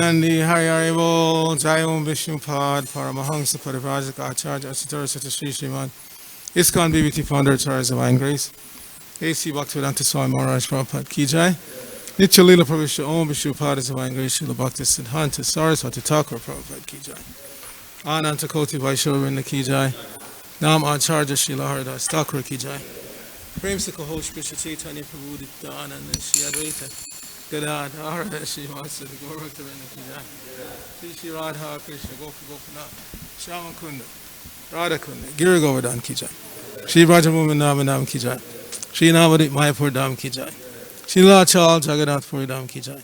Nandi Hari Haribo Jai Om Vishnupad Paramahansa Parivajaka Acharya Asitara Sata Shri Sriman ISKCON BBT Founder Acharya Divine Grace A.C. Bhaktivedanta Swami Maharaj Prabhupada Ki Jai Nitya Leela Pravisha Om Vishnupad Divine Grace Srila Bhakti Siddhanta Saraswati Thakur Prabhupada Ki Jai Ananta Koti Vaishnavinda Ki Jai Nam Acharya Srila Haridas Thakur Ki Jai Prem Sikahosh Krishna Chaitanya Prabhu Dipta Ananda Shri Advaita Gadadhara Shri Vasudeva Gaurabhaktavinda Ki Jai Shri Radha Krishna Gopi Gopinath Shyamakunda Kunda Radha Kunda Giri Govardhan Ki Jai Shri Vrajabhumi Namanam Ki Jai Shri Navadip Mayapur Dham Ki Jai Shri Lachal Jagannath Puri Dham Ki Jai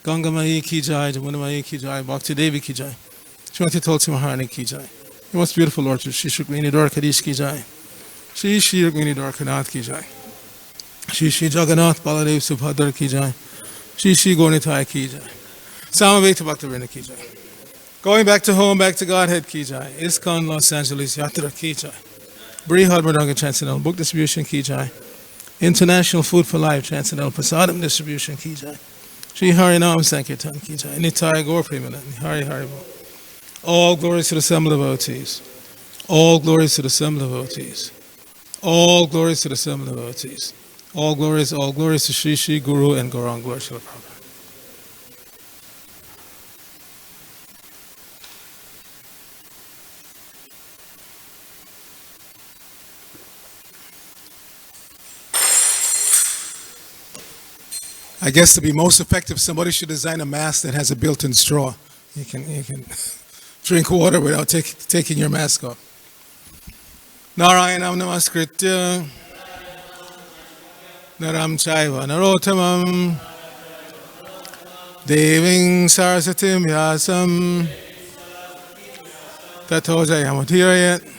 Ganga Mai Ki Jai Jamuna Mai Ki Jai Bhakti Devi Ki Jai Srimati Tulsi Maharani Ki Jai The most beautiful Lord Shri Shukmini Dwarkadish Ki Jai Shri Shri Rukmini Dwarkanath Ki Jai Shri Shri Jagannath Baladev Subhadra Ki Jai Shri Shri Gornitai Ki Jai Samaveta Bhaktivinoda Ki Jai Going back to home, back to Godhead Ki Jai ISKCON Los Angeles Yatra Ki Jai Brihad Mridanga Transcendental Book Distribution Ki Jai International Food for Life Transcendental Prasadam Distribution Ki Jai Shri Harinam Sankirtan Ki Jai Nitai Gaur Premanand Hari Haribo All glories to the assembled devotees. All glories to the assembled devotees. All glories to the assembled devotees. All glories to Shri Shri Guru and Gauranga Srila Prabhupada. I guess to be most effective, somebody should design a mask that has a built-in straw. You can drink water without taking your mask off. Narayanam namaskritya Naram Chaiva Narotamam Deving Sarasatim Yasam Tato Jayamatiyayat.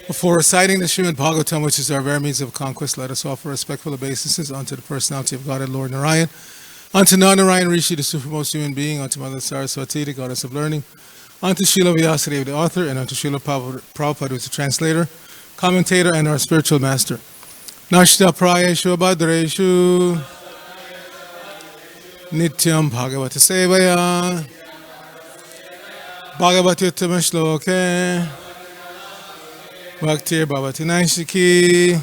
Before reciting the Srimad Bhagavatam, which is our very means of conquest, let us offer respectful obeisances unto the personality of God and Lord Narayan, unto Narayan Rishi, the supremest human being, unto Mother Saraswati, the goddess of learning, unto Srila Vyasadeva, the author, and unto Srila Prabhupada, who is the translator, commentator, and our spiritual master. Nashta Prayeshu Bhadreshu Nityam Bhagavata Sevaya Bhagavati Uttama Shloke Bhaktir Bhavati Naishiki.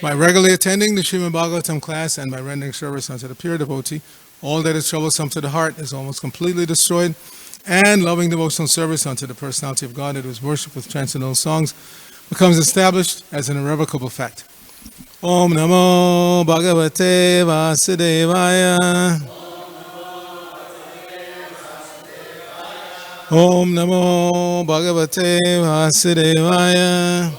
By regularly attending the Srimad Bhagavatam class and by rendering service unto the pure devotee, all that is troublesome to the heart is almost completely destroyed, and loving devotional service unto the personality of God, that is worshipped with transcendental songs, becomes established as an irrevocable fact. Om Namo Bhagavate Vasudevaya. Om Namo Bhagavate Vasudevaya.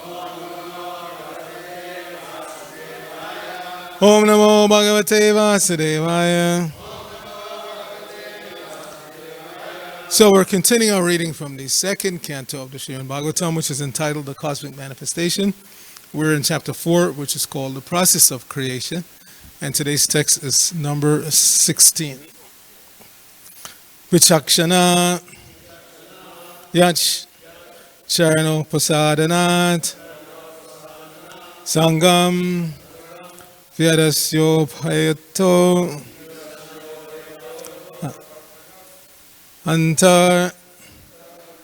Om Namo Bhagavate Vasudevaya. So we're continuing our reading from the second canto of the Srimad Bhagavatam, which is entitled The Cosmic Manifestation. We're in chapter 4, which is called The Process of Creation, and today's text is number 16. Vichakshana Yach Charano Pasadanat Sangam Vyadasyo Bhayato Antar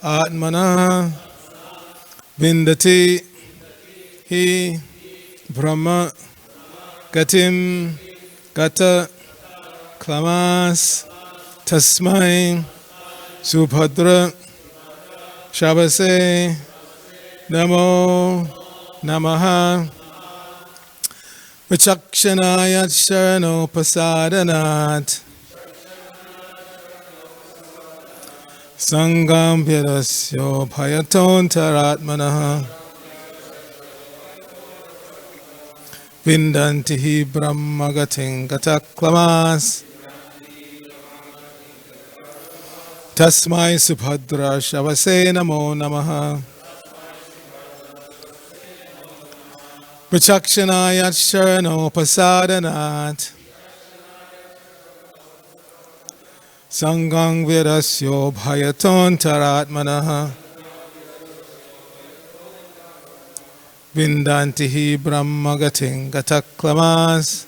Atmana Vindati Hi Brahma Gatim Gata Klamas Tasmai Subhadra Shabase Namo Namaha Vichakshanaya Sharano Pasadanat Sangam Vyadasyo Bhayaton Taratmanaha Vindantihi Brahmagating Gataklamas Tasmai Subhadra Shavase Namo Namaha Vichakshanaya Sharano Pasadanat Sangam Vyadasyo Bhayaton Taratmanaha Vindantihi Brahmagating Gataklamas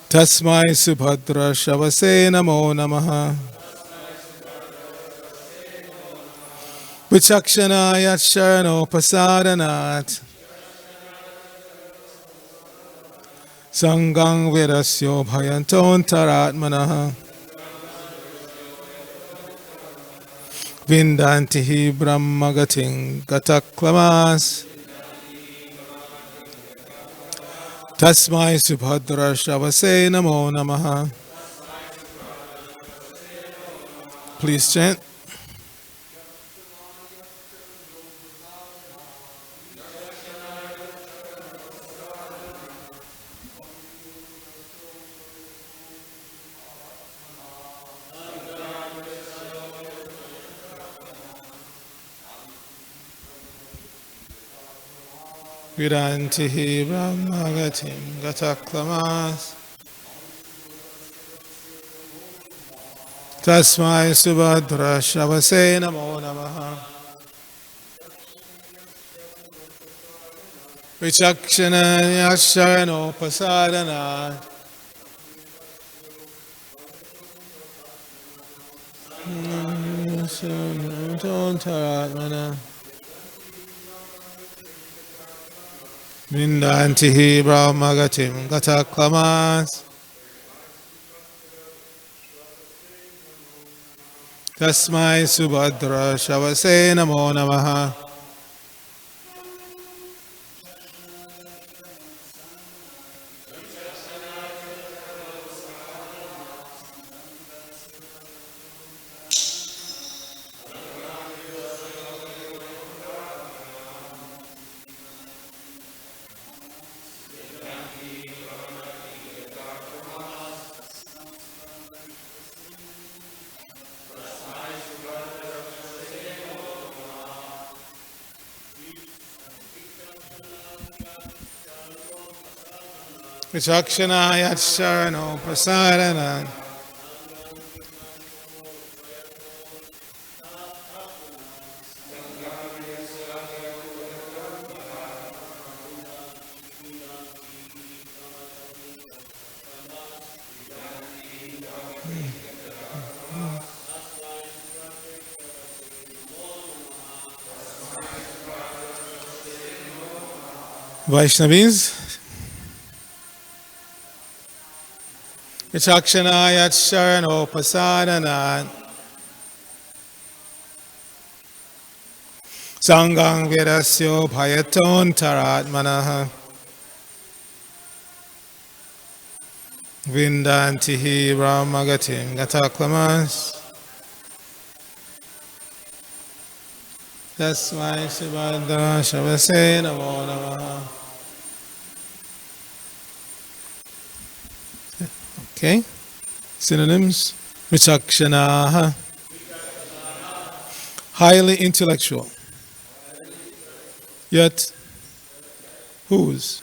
Tasmai Subhadra Shavase Namo Namaha. Vichakshanaya Sharano Pasadanat. Sangang Vedasyo Bhayanton Taratmanaha. Vindantihi Brahmagating Gataklamas. Tasmai Subhadra Shavase Namo Namaha. Please chant. Vidantihi Brahmagatim Gataklamas. Tasmai Subhadra Shavase Namo Namaha. Vichakshanaya Sharano Pasadanat. Taratmana. Vindantihi Brahmagatim Gataklamas. Tasmai Subhadra Shavase Namo Namaha. Vichakshanaya Sharano Pasadanat. Vaishnavis. Vichakshanaya Sharano Pasadanat. Sangang Vedasyo Bhayaton Taratmanaha. Vindantihi Brahmagatim Gataklamas. Tasmai Subhadra Shavase Namo Namaha. Okay. Synonyms. Vichakshanaha. Highly intellectual. Yet, whose?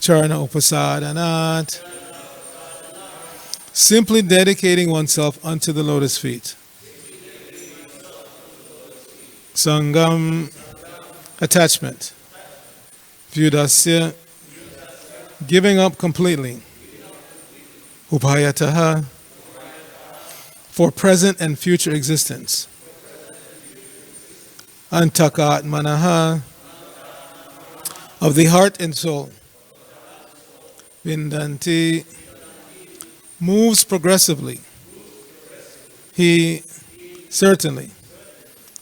Charana Upasadanat. Simply dedicating oneself unto the lotus feet. Sangam. Attachment. Vyudasya. Giving up completely. Upayataha. For present and future existence. Antakatmanaha. Of the heart and soul. Vindanti. Moves progressively. He certainly.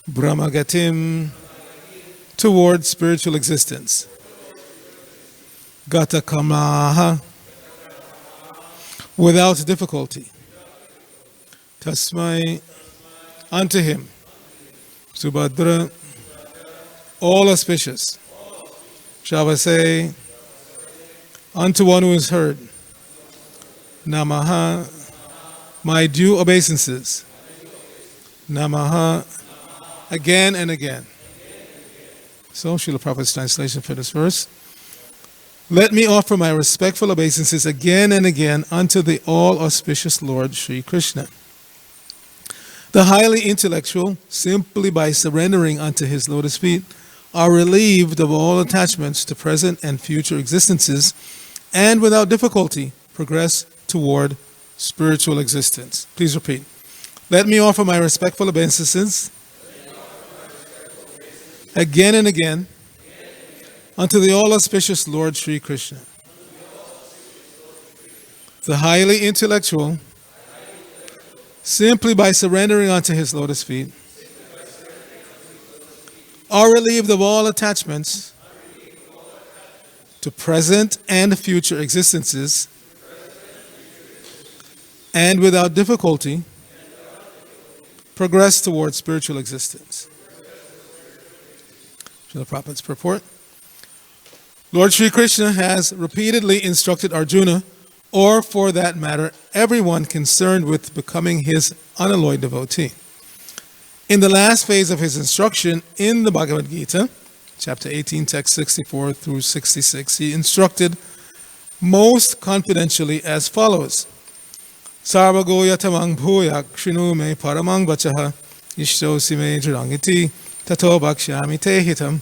Brahmagatim. Towards spiritual existence. Gatakamaha. Without difficulty. Tasmai. Unto him. Subhadra. All auspicious. Shavase. Unto one who is heard. Namaha. My due obeisances. Namaha. Again and again. So, Srila Prabhupada's translation for this verse. Let me offer my respectful obeisances again and again unto the all-auspicious Lord Sri Krishna. The highly intellectual, simply by surrendering unto his lotus feet, are relieved of all attachments to present and future existences, and without difficulty progress toward spiritual existence. Please repeat. Let me offer my respectful obeisances again and again unto the all-auspicious Lord Sri Krishna, the highly intellectual, simply by surrendering unto his lotus feet, are relieved of all attachments to present and future existences, and without difficulty progress towards spiritual existence. Srila Prabhupada's purport. Lord Sri Krishna has repeatedly instructed Arjuna, or for that matter, everyone concerned with becoming his unalloyed devotee. In the last phase of his instruction in the Bhagavad Gita, chapter 18, text 64 through 66, he instructed most confidentially as follows. Sarvago yatamang bhuyak shrinu me paramang vachaha ishtosi me jurangiti tato bhakshyami te hitam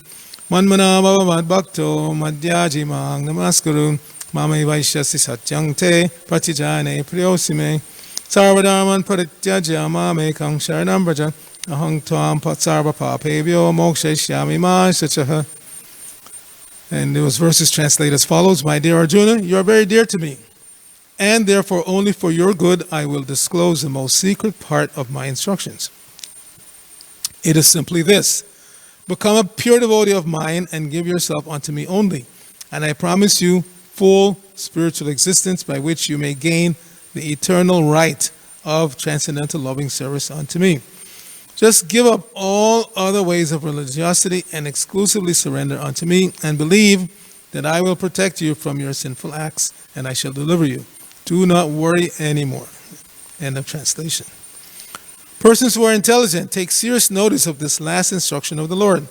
manmana bhavamad bhakto madhyaji mang namaskaru mamai vaishyasi satyang te pratijane priyosime sarvadharman parityajya mamekang sharanam braja ahang tvam sarva papebhyo mokshayishyami ma sachaha. And those verses translate as follows. My dear Arjuna, you are very dear to me, and therefore only for your good I will disclose the most secret part of my instructions. It is simply this. Become a pure devotee of mine and give yourself unto me only, and I promise you full spiritual existence by which you may gain the eternal right of transcendental loving service unto me. Just give up all other ways of religiosity and exclusively surrender unto me, and believe that I will protect you from your sinful acts, and I shall deliver you. Do not worry anymore. End of translation. Persons who are intelligent take serious notice of this last instruction of the Lord.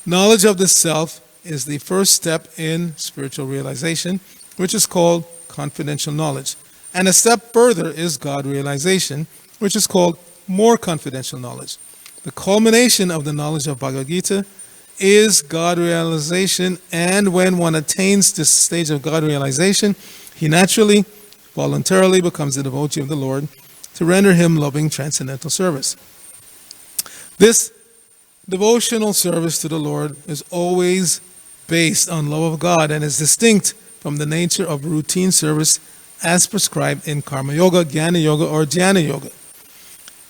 Knowledge of the self is the first step in spiritual realization, which is called confidential knowledge. And a step further is God realization, which is called more confidential knowledge. The culmination of the knowledge of Bhagavad Gita is God realization, and when one attains this stage of God realization, he naturally, voluntarily becomes a devotee of the Lord to render him loving transcendental service. This devotional service to the Lord is always based on love of God and is distinct from the nature of routine service as prescribed in Karma Yoga, Jnana Yoga, or Dhyana Yoga.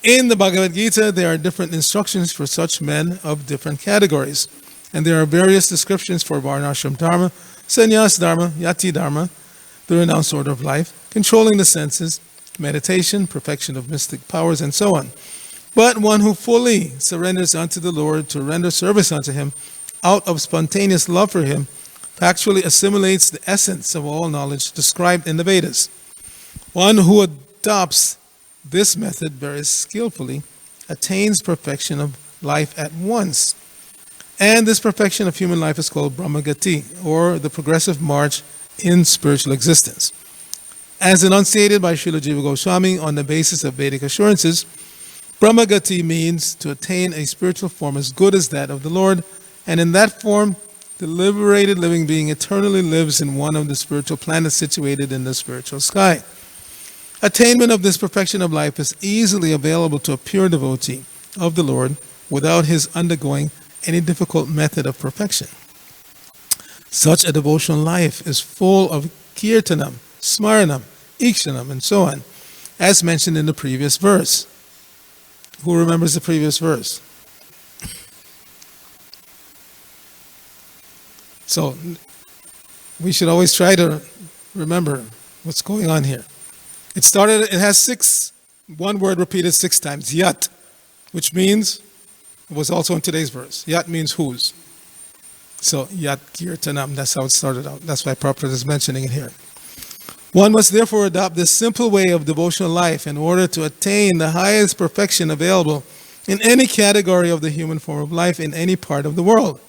In the Bhagavad Gita, there are different instructions for such men of different categories, and there are various descriptions for Varnashram Dharma, Sannyas Dharma, Yati Dharma, the renounced order of life, controlling the senses, meditation, perfection of mystic powers, and so on. But one who fully surrenders unto the Lord to render service unto him out of spontaneous love for him actually assimilates the essence of all knowledge described in the Vedas. One who adopts this method very skillfully attains perfection of life at once. And this perfection of human life is called Brahmagati, or the progressive march in spiritual existence. As enunciated by Srila Jiva Goswami on the basis of Vedic assurances, Brahmagati means to attain a spiritual form as good as that of the Lord, and in that form, the liberated living being eternally lives in one of the spiritual planets situated in the spiritual sky. Attainment of this perfection of life is easily available to a pure devotee of the Lord without his undergoing any difficult method of perfection. Such a devotional life is full of kirtanam, smaranam, ikshanam, and so on, as mentioned in the previous verse. Who remembers the previous verse? So, we should always try to remember what's going on here. It has one word repeated 6 times, yat, which means, it was also in today's verse, yat means whose. So, yat kirtanam, that's how it started out. That's why Prabhupada is mentioning it here. One must therefore adopt this simple way of devotional life in order to attain the highest perfection available in any category of the human form of life in any part of the world.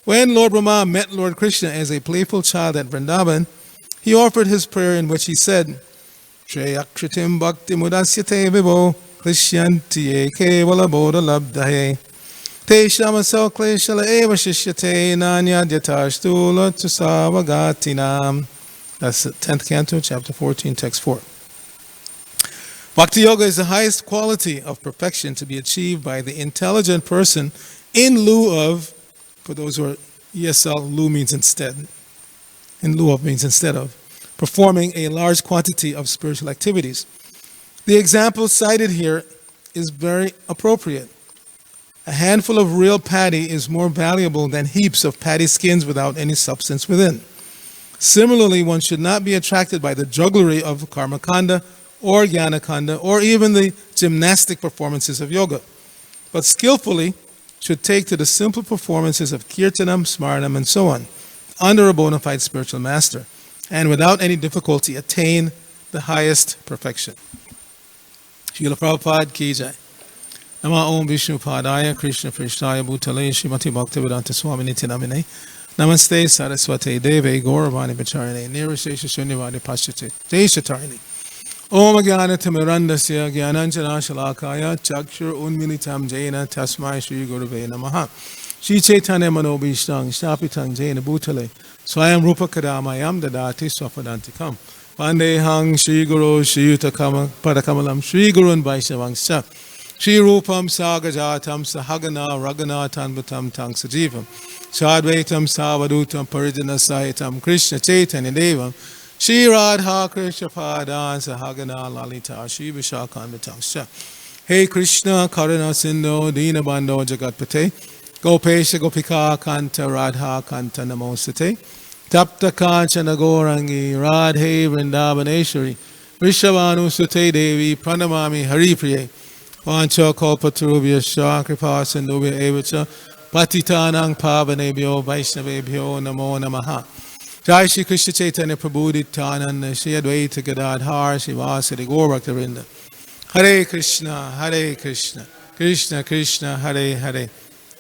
When Lord Brahma met Lord Krishna as a playful child at Vrindavan, he offered his prayer in which he said, Shreyakshitim bhakti mudasyate vivo klishyanti kevala bodha labdahe te shamasal kleshala eva shishyate nanyadyatashtula tusavagatinam. That's the 10th canto, chapter 14, text 4. Bhakti Yoga is the highest quality of perfection to be achieved by the intelligent person in lieu of, for those who are ESL, lieu means instead. In lieu of means instead of, performing a large quantity of spiritual activities. The example cited here is very appropriate. A handful of real paddy is more valuable than heaps of paddy skins without any substance within. Similarly, one should not be attracted by the jugglery of karmakanda or jnanakanda or even the gymnastic performances of yoga, but skillfully should take to the simple performances of kirtanam, smaranam, and so on, under a bona fide spiritual master, and without any difficulty attain the highest perfection. Srila Prabhupada Ki Jai. Nama Om Vishnu Padaya Krishna Prishnaya Bhutale Srimati Bhaktivedanta Swami Niti Namine Namaste Saraswate Deve Gauravani Bacharane Nirashesha Shunyavadi Paschate Deshatarani Om Jnana Timirandasya Jnananjana Shalakaya Chakshur Unmilitam Jaina Tasmai Shri Gurave Namaha Shri Chaitanya Manobhishtang Shapitang Jaina Bhutale Swayam Rupa Kadamayam Dadati Swapadantikam Vandehang Shri Guru Shri Yutakama Padakamalam Shri Gurun Vaishnavangscha Shri Rupam Sagajatam Sahagana Ragana Tanvatam Tang Sajivam Sadvaitam Savadutam Parijana Sahitam Krishna Chaitanya Devam Shri Radha Krishna Padan Sahagana Lalita Shri Vishakanvatam Sha Hey Krishna Karuna Sindhu Dina Bando Jagatpate Gopesha Gopika Kanta Radha Kanta Namosate Tapta Kanchana Gorangi Radhe Vrindavaneshwari Rishavanu Sute Devi Pranamami Hari Priye Vancha Kalpatarubhya Shah Kripa Sindhubhya Evacha Patitanang Pavanebhyo Vaishnavebhyo Namo Namaha Jai Shri Krishna Chaitanya Prabhu Nityananda Shri Advaita Gadadhar Shivasadi Gaur Bhaktavinda Hare Krishna Krishna Krishna Hare Hare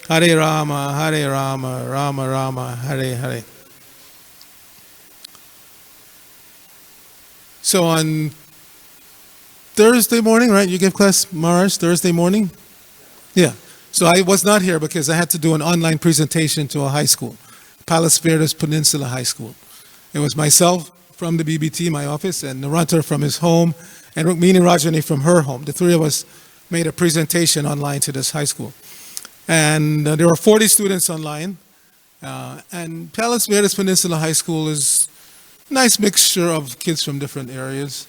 Hare Rama Rama Rama Hare Hare. So on Thursday morning, right? You give class, Maharaj, Thursday morning? Yeah. So I was not here because I had to do an online presentation to a high school, Palos Verdes Peninsula High School. It was myself from the BBT, my office, and Narantar from his home, and Rukmini Rajani from her home. The three of us made a presentation online to this high school. And there were 40 students online. And Palos Verdes Peninsula High School is a nice mixture of kids from different areas.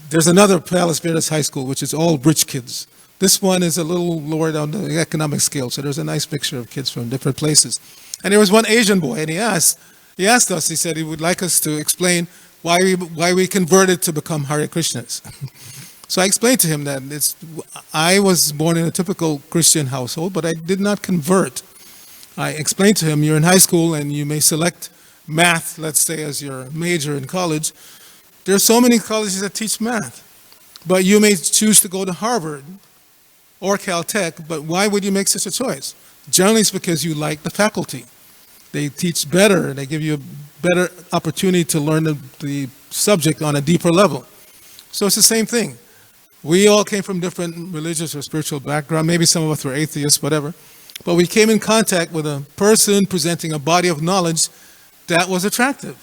There's another Palos Verdes High School, which is all rich kids. This one is a little lower down the economic scale, so there's a nice mixture of kids from different places. And there was one Asian boy, and he asked us, he said he would like us to explain why we converted to become Hare Krishnas. So I explained to him that I was born in a typical Christian household, but I did not convert. I explained to him, you're in high school and you may select math, let's say, as your major in college. There are so many colleges that teach math, but you may choose to go to Harvard or Caltech, but why would you make such a choice? Generally, it's because you like the faculty. They teach better, they give you a better opportunity to learn the subject on a deeper level. So it's the same thing. We all came from different religious or spiritual background. Maybe some of us were atheists, whatever. But we came in contact with a person presenting a body of knowledge that was attractive.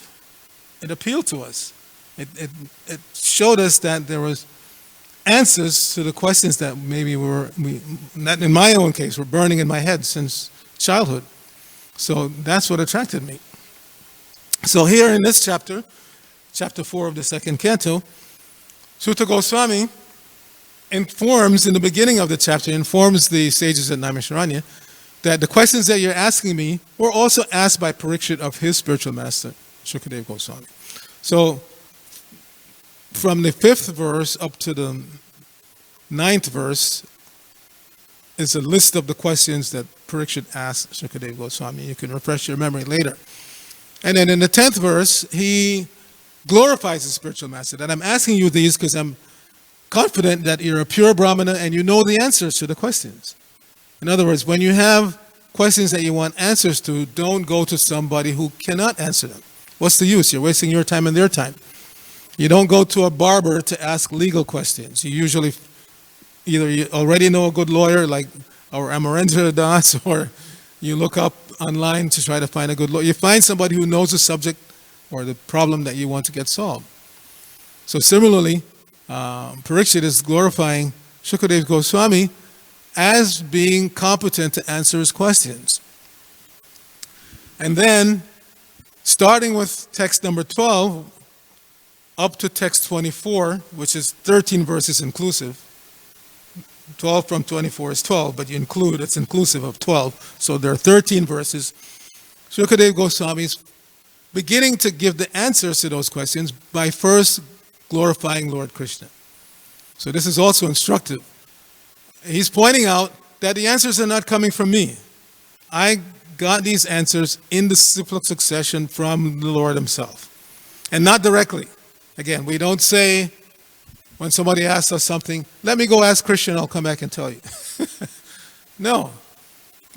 It appealed to us. It showed us that there was answers to the questions that maybe not in my own case, were burning in my head since childhood. So that's what attracted me. So here in this chapter, chapter 4 of the second canto, Sutta Goswami informs, in the beginning of the chapter, informs the sages at Naimisharanya that the questions that you're asking me were also asked by Parikshit of his spiritual master, Shukadeva Goswami. So from the 5th verse up to the 9th verse is a list of the questions that Parikshit asked Shukadeva Goswami. You can refresh your memory later. And then in the 10th verse, he glorifies his spiritual master. And I'm asking you these because I'm confident that you're a pure Brahmana and you know the answers to the questions. In other words, when you have questions that you want answers to, don't go to somebody who cannot answer them. What's the use? You're wasting your time and their time. You don't go to a barber to ask legal questions. You usually either you already know a good lawyer like our Amarendra Das, or you look up online to try to find a good lawyer. You find somebody who knows the subject or the problem that you want to get solved. So similarly, Parikshit is glorifying Shukadeva Goswami as being competent to answer his questions. And then, starting with text number 12, up to text 24, which is 13 verses inclusive. 12 from 24 is 12, but it's inclusive of 12. So there are 13 verses. Shukadeva Goswami is beginning to give the answers to those questions by first glorifying Lord Krishna. So this is also instructive. He's pointing out that the answers are not coming from me. I got these answers in the simple succession from the Lord himself, and not directly. Again, we don't say, when somebody asks us something, let me go ask Krishna and I'll come back and tell you. No.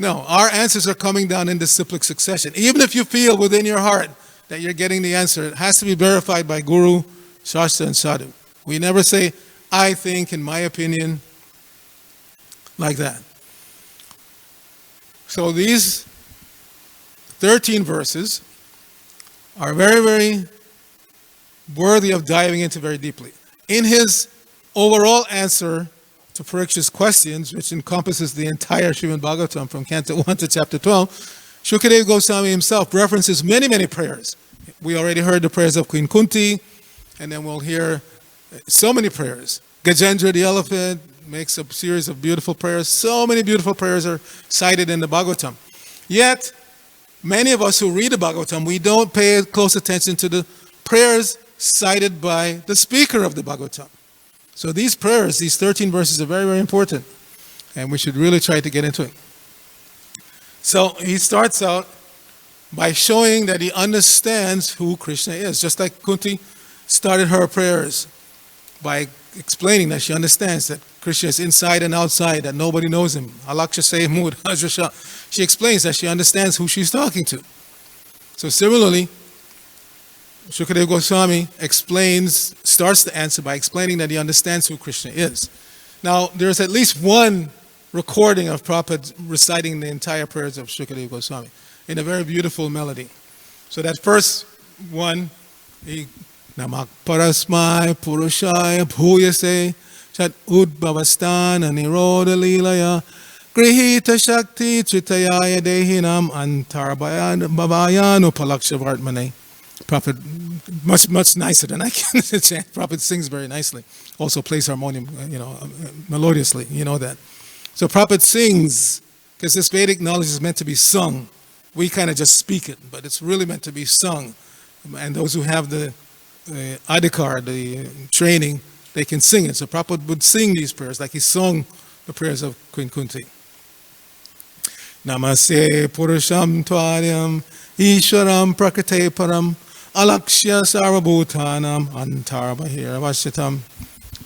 Our answers are coming down in the cyclic succession. Even if you feel within your heart that you're getting the answer, it has to be verified by Guru, Shastra, and Sadhu. We never say, I think, in my opinion, like that. So these 13 verses are very, very worthy of diving into very deeply. In his overall answer to Parikshit's questions, which encompasses the entire Srimad Bhagavatam from Canto 1 to Chapter 12, Shukadeva Goswami himself references many, many prayers. We already heard the prayers of Queen Kunti, and then we'll hear so many prayers. Gajendra the elephant makes a series of beautiful prayers. So many beautiful prayers are cited in the Bhagavatam. Yet, many of us who read the Bhagavatam, we don't pay close attention to the prayers cited by the speaker of the Bhagavatam. So these prayers, these 13 verses are very, very important, and we should really try to get into it. So he starts out by showing that he understands who Krishna is, just like Kunti started her prayers by explaining that she understands that Krishna is inside and outside, that nobody knows him. Alaksha say mood. She explains that she understands who she's talking to. So similarly, Shukadeva Goswami starts the answer by explaining that he understands who Krishna is. Now, there's at least one recording of Prabhupada reciting the entire prayers of Shukadeva Goswami in a very beautiful melody. So that first one, Namak Parasmai Purushaya Bhuyase Chat Udbhavastana Niroda Lilaya Grihita Shakti Tritayaya Dehinam Antarabhavayanu Palakshavartmane. Prophet, much nicer than I can chant. Prophet sings very nicely. Also plays harmonium, melodiously. You know that. So Prophet sings, because this Vedic knowledge is meant to be sung. We kind of just speak it, but it's really meant to be sung. And those who have the adhikar, the training, they can sing it. So Prabhupada would sing these prayers like he sung the prayers of Queen Kunti. Namaste Purusham Tvaryam Ishwaram Prakate Param Alakshya Sarvabhutanam Antarabhirvasyatam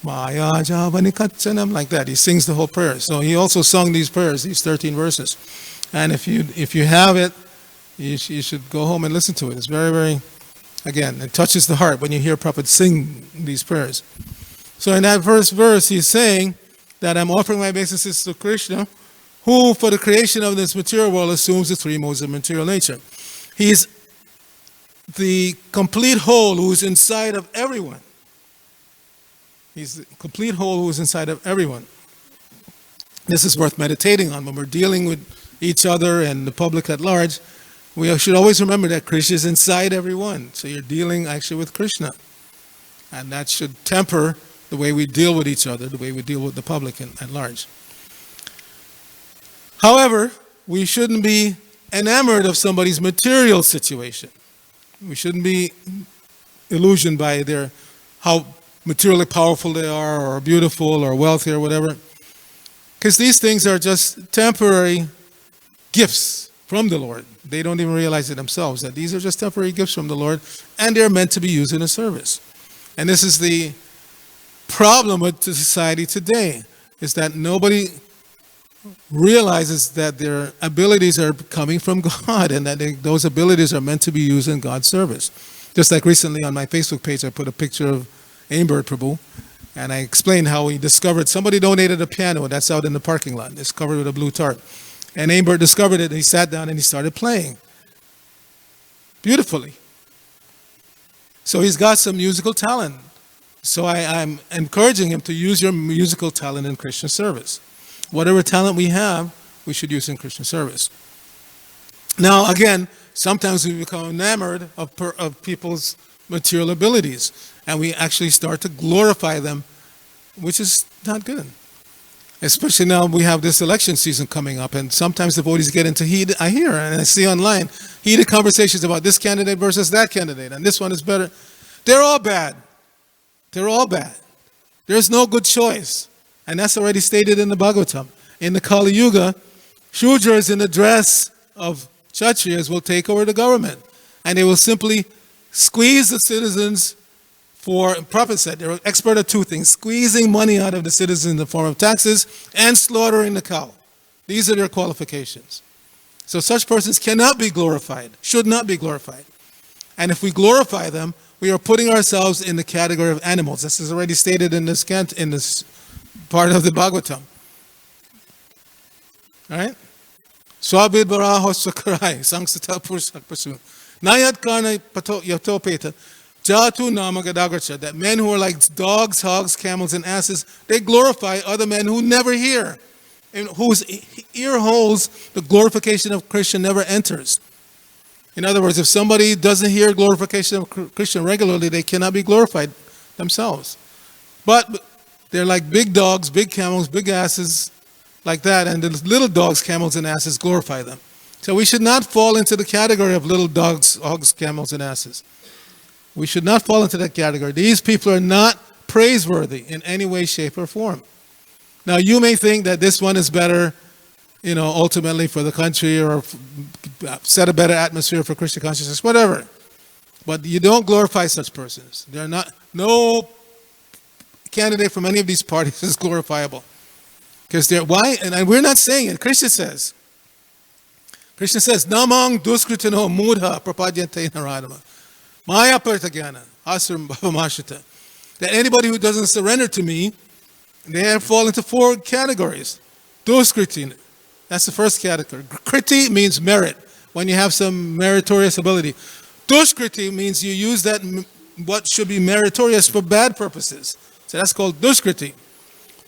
Maya Javanikatsanam, like that. He sings the whole prayer. So he also sung these prayers, these 13 verses. And if you have it, you should go home and listen to it. It's very, very, again, it touches the heart when you hear Prabhupada sing these prayers. So in that first verse, he's saying that I'm offering my obeisances to Krishna, who for the creation of this material world assumes the three modes of material nature. He's the complete whole who is inside of everyone. He's the complete whole who is inside of everyone. This is worth meditating on when we're dealing with each other and the public at large. We should always remember that Krishna is inside everyone. So you're dealing actually with Krishna. And that should temper the way we deal with each other, the way we deal with the public at large. However, we shouldn't be enamored of somebody's material situation. We shouldn't be illusioned by how materially powerful they are, or beautiful, or wealthy, or whatever. Because these things are just temporary gifts from the Lord. They don't even realize it themselves, that these are just temporary gifts from the Lord, and they're meant to be used in a service. And this is the problem with the society today, is that nobody realizes that their abilities are coming from God, and that those abilities are meant to be used in God's service. Just like recently on my Facebook page, I put a picture of Arcita Prabhu, and I explained how he discovered, somebody donated a piano that's out in the parking lot. It's covered with a blue tarp. And Arcita discovered it, and he sat down and he started playing. Beautifully. So he's got some musical talent. So I'm encouraging him to use your musical talent in Christian service. Whatever talent we have, we should use in Christian service. Now, again, sometimes we become enamored of people's material abilities, and we actually start to glorify them, which is not good. Especially now we have this election season coming up, and sometimes devotees get into heat. I hear and I see online heated conversations about this candidate versus that candidate, and this one is better. They're all bad. They're all bad. There's no good choice, and that's already stated in the Bhagavatam. In the Kali Yuga, Shudras in the dress of Kshatriyas will take over the government, and they will simply squeeze the citizens for, Prophet said, they're expert at two things: squeezing money out of the citizens in the form of taxes and slaughtering the cow. These are their qualifications. So such persons cannot be glorified, should not be glorified. And if we glorify them, we are putting ourselves in the category of animals. This is already stated in this part of the Bhagavatam. All right? Swabid baraho sakarai, sangsata pursak pasu. Nayat karna yatopeta. Jatu namagadagarcha, that men who are like dogs, hogs, camels, and asses, they glorify other men who never hear, and whose ear holes the glorification of Krishna never enters. In other words, if somebody doesn't hear glorification of Krishna regularly, they cannot be glorified themselves. But they're like big dogs, big camels, big asses, like that, and the little dogs, camels, and asses glorify them. So we should not fall into the category of little dogs, hogs, camels, and asses. We should not fall into that category. These people are not praiseworthy in any way, shape, or form. Now, you may think that this one is better, ultimately for the country, or set a better atmosphere for Krishna consciousness, whatever. But you don't glorify such persons. They're not, no candidate from any of these parties is glorifiable. Because they're, why? And we're not saying it. Krishna says, Namang duskritino mudha prapadyante naradama. Maya Partagyana, Asram Bhavamashita. That anybody who doesn't surrender to me, they fall into four categories. Duskriti, that's the first category. Kriti means merit, when you have some meritorious ability. Duskriti means you use that, what should be meritorious, for bad purposes. So that's called Duskriti.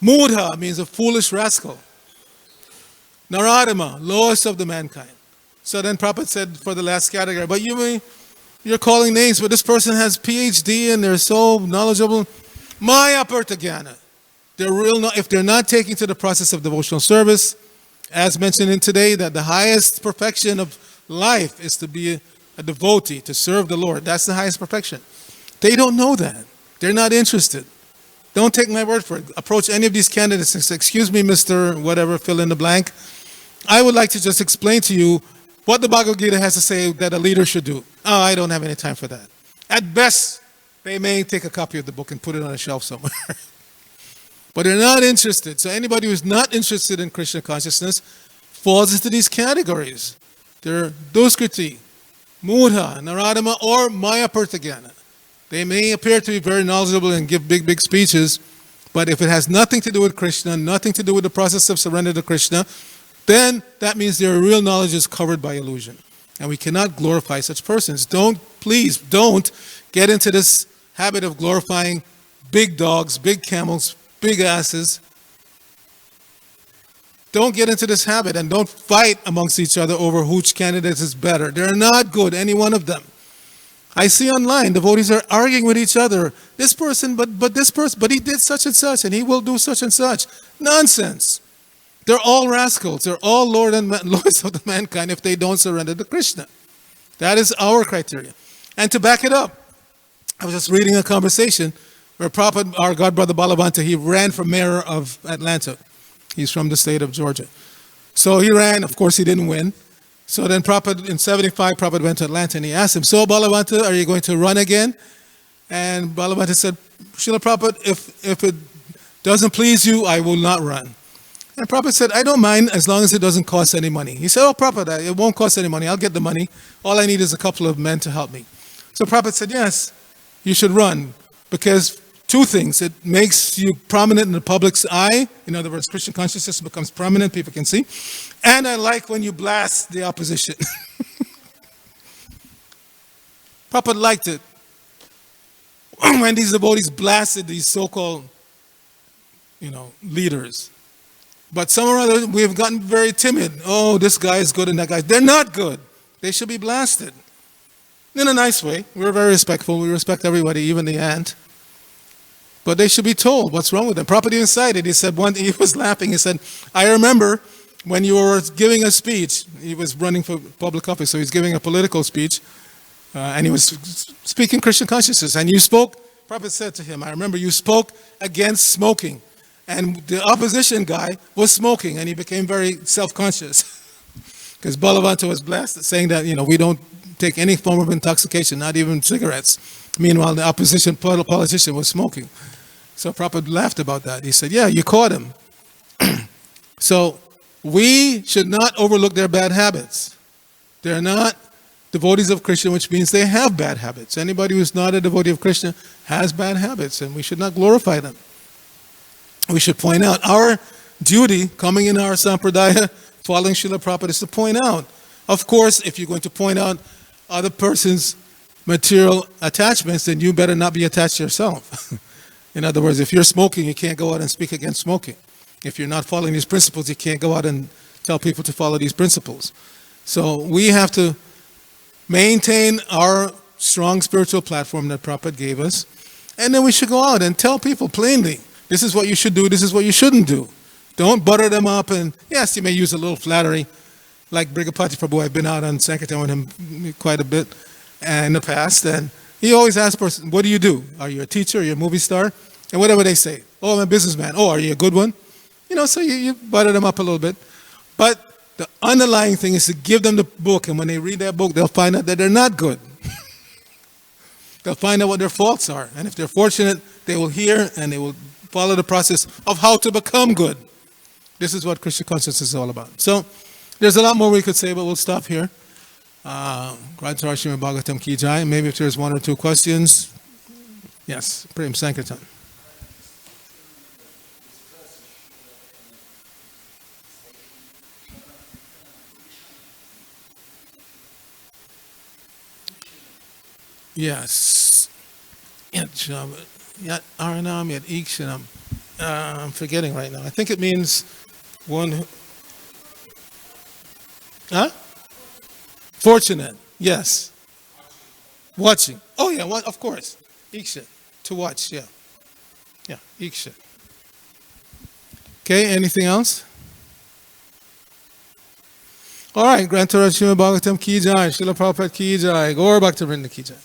Mudha means a foolish rascal. Naradama, lowest of the mankind. So then Prabhupada said for the last category, but you're calling names, but this person has PhD and they're so knowledgeable. Maya Partagyana. If they're not taking to the process of devotional service, as mentioned in today, that the highest perfection of life is to be a devotee, to serve the Lord. That's the highest perfection. They don't know that. They're not interested. Don't take my word for it. Approach any of these candidates and say, excuse me, Mr. whatever, fill in the blank. I would like to just explain to you what the Bhagavad Gita has to say that a leader should do. Oh, I don't have any time for that. At best, they may take a copy of the book and put it on a shelf somewhere. But they're not interested. So anybody who's not interested in Krishna consciousness falls into these categories. They're Duskriti, Mudha, Naradama, or Maya Partagyana. They may appear to be very knowledgeable and give big, big speeches, but if it has nothing to do with Krishna, nothing to do with the process of surrender to Krishna, then that means their real knowledge is covered by illusion. And we cannot glorify such persons. Please don't get into this habit of glorifying big dogs, big camels, big asses. Don't get into this habit, and don't fight amongst each other over which candidate is better. They're not good, any one of them. I see online, devotees are arguing with each other. This person, but this person, but he did such and such, and he will do such and such. Nonsense. They're all rascals. They're all lords of the mankind if they don't surrender to Krishna. That is our criteria. And to back it up, I was just reading a conversation where Prabhupada, our God brother Balavanta, he ran for mayor of Atlanta. He's from the state of Georgia. So he ran. Of course, he didn't win. So then Prabhupada, in 75, Prabhupada went to Atlanta and he asked him, so Balavanta, are you going to run again? And Balavanta said, Srila Prabhupada, if it doesn't please you, I will not run. And Prabhupada said, I don't mind as long as it doesn't cost any money. He said, oh, Prabhupada, it won't cost any money. I'll get the money. All I need is a couple of men to help me. So Prabhupada said, yes, you should run, because two things. It makes you prominent in the public's eye. In other words, Christian consciousness becomes prominent. People can see. And I like when you blast the opposition. Prabhupada liked it. when these devotees blasted these so-called, leaders. But some or other, we have gotten very timid. Oh, this guy is good and that guy. They're not good. They should be blasted. In a nice way. We're very respectful. We respect everybody, even the ant. But they should be told what's wrong with them. Prabhupada even cited, he said, he was laughing. He said, I remember when you were giving a speech. He was running for public office, so he's giving a political speech. And he was speaking Christian consciousness. And you spoke, Prabhupada said to him, I remember you spoke against smoking. And the opposition guy was smoking, and he became very self-conscious. Because Balavanto was blessed, saying that, we don't take any form of intoxication, not even cigarettes. Meanwhile, the opposition politician was smoking. So Prabhupada laughed about that. He said, yeah, you caught him. So we should not overlook their bad habits. They're not devotees of Krishna, which means they have bad habits. Anybody who's not a devotee of Krishna has bad habits, and we should not glorify them. We should point out our duty, coming in our sampradaya, following Srila Prabhupada, is to point out. Of course, if you're going to point out other person's material attachments, then you better not be attached yourself. In other words, if you're smoking, you can't go out and speak against smoking. If you're not following these principles, you can't go out and tell people to follow these principles. So we have to maintain our strong spiritual platform that Prabhupada gave us, and then we should go out and tell people plainly, this is what you should do, this is what you shouldn't do. Don't butter them up, and yes, you may use a little flattery. Like Brigapati Prabhu, I've been out on Sankirtan with him quite a bit in the past, and he always asks person, what do you do? Are you a teacher? Are you a movie star? And whatever they say. Oh, I'm a businessman. Oh, are you a good one? So you butter them up a little bit. But the underlying thing is to give them the book, and when they read that book, they'll find out that they're not good. They'll find out what their faults are. And if they're fortunate, they will hear and they will follow the process of how to become good. This is what Krishna consciousness is all about. So there's a lot more we could say, but we'll stop here. Granthara Srimad Bhagavatam Ki Jai. Maybe if there's one or two questions. Yes, Prem Sankirtan. Yes. Yat Aranam, Yat Ikshanam. I'm forgetting right now. I think it means one who... Huh? Fortunate. Yes. Watching. Oh, yeah, of course. Iksha. To watch, yeah. Yeah, Iksha. Okay, anything else? All right, Granthara Srimad Bhagavatam Ki Jai, Srila Prabhupada Ki Jai, Gaur Bhakta Vrinda Ki Jai.